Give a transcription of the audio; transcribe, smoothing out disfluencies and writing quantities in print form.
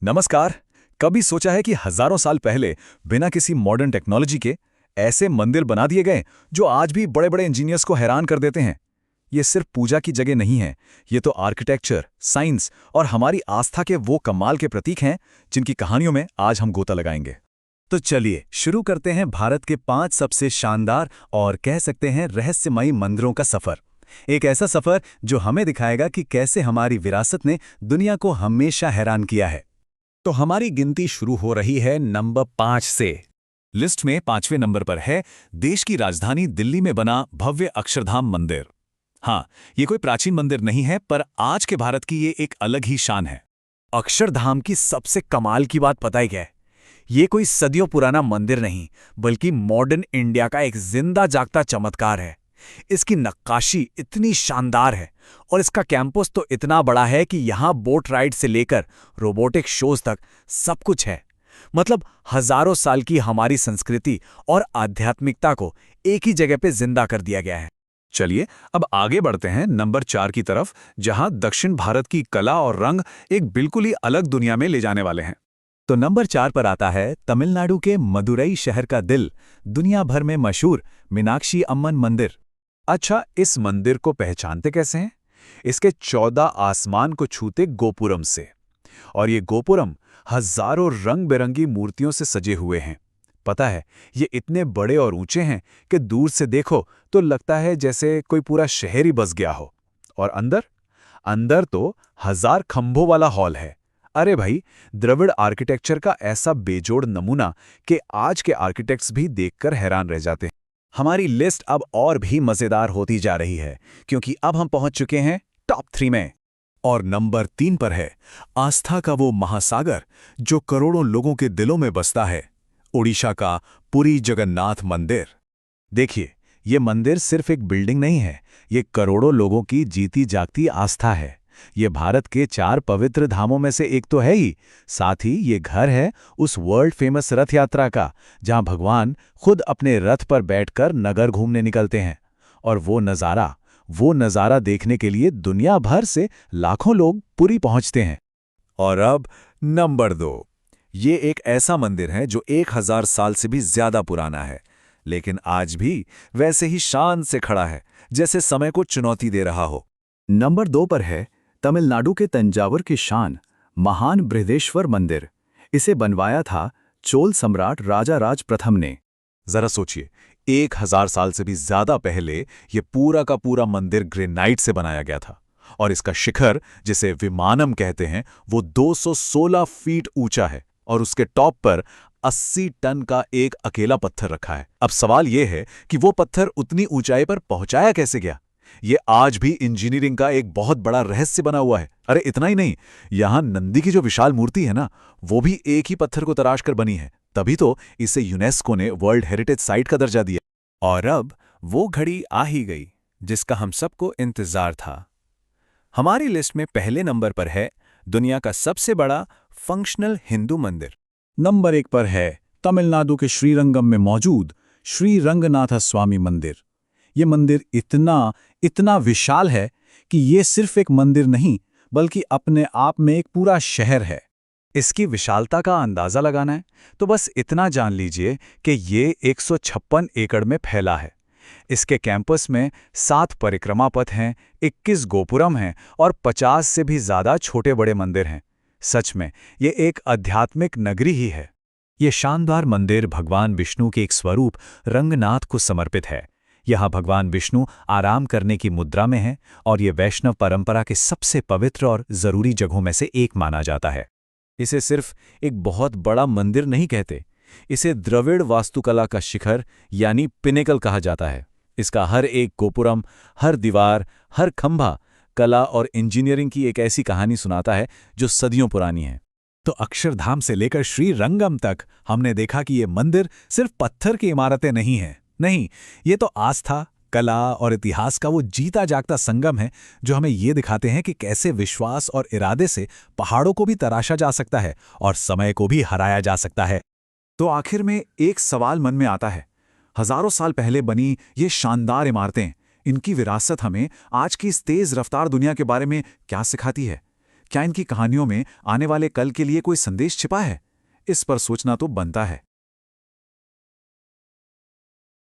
नमस्कार। कभी सोचा है कि हजारों साल पहले बिना किसी मॉडर्न टेक्नोलॉजी के ऐसे मंदिर बना दिए गए जो आज भी बड़े बड़े इंजीनियर्स को हैरान कर देते हैं। ये सिर्फ पूजा की जगह नहीं है, ये तो आर्किटेक्चर, साइंस और हमारी आस्था के वो कमाल के प्रतीक हैं जिनकी कहानियों में आज हम गोता लगाएंगे। तो चलिए शुरू करते हैं भारत के 5 सबसे शानदार और कह सकते हैं रहस्यमयी मंदिरों का सफर। एक ऐसा सफर जो हमें दिखाएगा कि कैसे हमारी विरासत ने दुनिया को हमेशा हैरान किया है। तो हमारी गिनती शुरू हो रही है नंबर 5 से। लिस्ट में 5वें नंबर पर है देश की राजधानी दिल्ली में बना भव्य अक्षरधाम मंदिर। हाँ, ये कोई प्राचीन मंदिर नहीं है, पर आज के भारत की ये एक अलग ही शान है। अक्षरधाम की सबसे कमाल की बात पता है क्या है? ये कोई सदियों पुराना मंदिर नहीं, बल्कि मॉडर्न इंडिया का एक जिंदा जागता चमत्कार है। इसकी नक्काशी इतनी शानदार है और इसका कैंपस तो इतना बड़ा है कि यहाँ बोट राइड से लेकर रोबोटिक शोज तक सब कुछ है। मतलब हजारों साल की हमारी संस्कृति और आध्यात्मिकता को एक ही जगह पे जिंदा कर दिया गया है। चलिए अब आगे बढ़ते हैं नंबर 4 की तरफ, जहां दक्षिण भारत की कला और रंग एक बिल्कुल ही अलग दुनिया में ले जाने वाले हैं। तो नंबर 4 पर आता है तमिलनाडु के मदुरई शहर का दिल, दुनिया भर में मशहूर मीनाक्षी अम्मन मंदिर। अच्छा, इस मंदिर को पहचानते कैसे हैं? इसके 14 आसमान को छूते गोपुरम से। और ये गोपुरम हजारों रंग बिरंगी मूर्तियों से सजे हुए हैं। पता है, ये इतने बड़े और ऊंचे हैं कि दूर से देखो तो लगता है जैसे कोई पूरा शहर ही बस गया हो। और अंदर अंदर तो 1000 खंभों वाला हॉल है। अरे भाई, द्रविड़ आर्किटेक्चर का ऐसा बेजोड़ नमूना कि आज के आर्किटेक्ट्स भी देखकर हैरान रह जाते हैं। हमारी लिस्ट अब और भी मजेदार होती जा रही है, क्योंकि अब हम पहुंच चुके हैं टॉप 3 में। और नंबर 3 पर है आस्था का वो महासागर जो करोड़ों लोगों के दिलों में बसता है, ओडिशा का पुरी जगन्नाथ मंदिर। देखिए, ये मंदिर सिर्फ एक बिल्डिंग नहीं है, ये करोड़ों लोगों की जीती जागती आस्था है। ये भारत के 4 पवित्र धामों में से एक तो है ही, साथ ही ये घर है उस वर्ल्ड फेमस रथ यात्रा का, जहां भगवान खुद अपने रथ पर बैठकर नगर घूमने निकलते हैं। और वो नज़ारा देखने के लिए दुनिया भर से लाखों लोग पुरी पहुंचते हैं। और अब नंबर 2। ये एक ऐसा मंदिर है जो 1000 साल से भी ज्यादा पुराना है, लेकिन आज भी वैसे ही शान से खड़ा है जैसे समय को चुनौती दे रहा हो। नंबर 2 पर है तमिलनाडु के तंजावुर की शान, महान बृहदेश्वर मंदिर। इसे बनवाया था चोल सम्राट राजा राज प्रथम ने। जरा सोचिए, 1000 साल से भी ज्यादा पहले ये पूरा का पूरा मंदिर ग्रेनाइट से बनाया गया था। और इसका शिखर, जिसे विमानम कहते हैं, वो 216 फीट ऊंचा है और उसके टॉप पर 80 टन का एक अकेला पत्थर रखा है। अब सवाल यह है कि वो पत्थर उतनी ऊंचाई पर पहुंचाया कैसे गया? ये आज भी इंजीनियरिंग का एक बहुत बड़ा रहस्य बना हुआ है। अरे इतना ही नहीं, यहां नंदी की जो विशाल मूर्ति है ना, वो भी एक ही पत्थर को तराश कर बनी है। तभी तो इसे यूनेस्को ने वर्ल्ड हेरिटेज साइट का दर्जा दिया। और अब वो घड़ी आ ही गई जिसका हम सबको इंतजार था। हमारी लिस्ट में पहले नंबर पर है दुनिया का सबसे बड़ा फंक्शनल हिंदू मंदिर। नंबर 1 पर है तमिलनाडु के श्रीरंगम में मौजूद श्री रंगनाथ स्वामी मंदिर। ये मंदिर इतना विशाल है कि ये सिर्फ एक मंदिर नहीं, बल्कि अपने आप में एक पूरा शहर है। इसकी विशालता का अंदाजा लगाना है तो बस इतना जान लीजिए कि ये 156 एकड़ में फैला है। इसके कैंपस में 7 परिक्रमा पथ हैं, 21 गोपुरम हैं और 50 से भी ज्यादा छोटे बड़े मंदिर हैं। सच में ये एक आध्यात्मिक नगरी ही है। ये शानदार मंदिर भगवान विष्णु के एक स्वरूप रंगनाथ को समर्पित है। यहाँ भगवान विष्णु आराम करने की मुद्रा में हैं और ये वैष्णव परंपरा के सबसे पवित्र और जरूरी जगहों में से एक माना जाता है। इसे सिर्फ एक बहुत बड़ा मंदिर नहीं कहते, इसे द्रविड़ वास्तुकला का शिखर यानी पिनेकल कहा जाता है। इसका हर एक गोपुरम, हर दीवार, हर खंभा कला और इंजीनियरिंग की एक ऐसी कहानी सुनाता है जो सदियों पुरानी है। तो अक्षरधाम से लेकर श्री रंगम तक हमने देखा कि ये मंदिर सिर्फ पत्थर की इमारतें नहीं हैं। नहीं, ये तो आस्था, कला और इतिहास का वो जीता जागता संगम है जो हमें ये दिखाते हैं कि कैसे विश्वास और इरादे से पहाड़ों को भी तराशा जा सकता है और समय को भी हराया जा सकता है। तो आखिर में एक सवाल मन में आता है, हजारों साल पहले बनी ये शानदार इमारतें, इनकी विरासत हमें आज की इस तेज रफ्तार दुनिया के बारे में क्या सिखाती है? क्या इनकी कहानियों में आने वाले कल के लिए कोई संदेश छिपा है? इस पर सोचना तो बनता है।